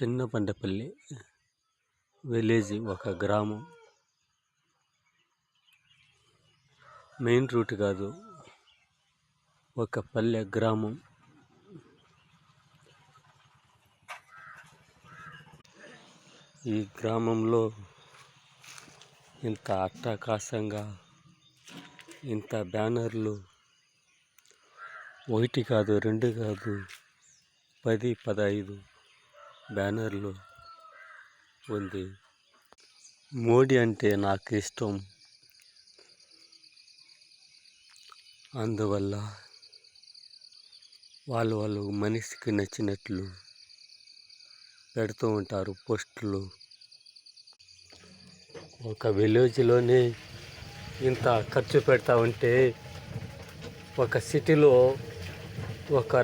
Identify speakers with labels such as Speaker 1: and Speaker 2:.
Speaker 1: చిన్న పండపల్లి విలేజ్, ఒక గ్రామం. మెయిన్ రూట్ కాదు, ఒక పల్లె గ్రామం. ఈ గ్రామంలో ఇంత అట్టకాసంగా, ఇంత బ్యానర్లు, ఒకటి కాదు, రెండు కాదు, 10, 15 బ్యానర్లు ఉంది. మోడీ అంటే నాకు ఇష్టం. అందువల్ల వాళ్ళు మనిషికి నచ్చినట్లు పెడుతూ ఉంటారు పోస్టులు. ఒక విలేజ్లోనే ఇంత ఖర్చు పెడతా ఉంటే, ఒక సిటీలో ఒక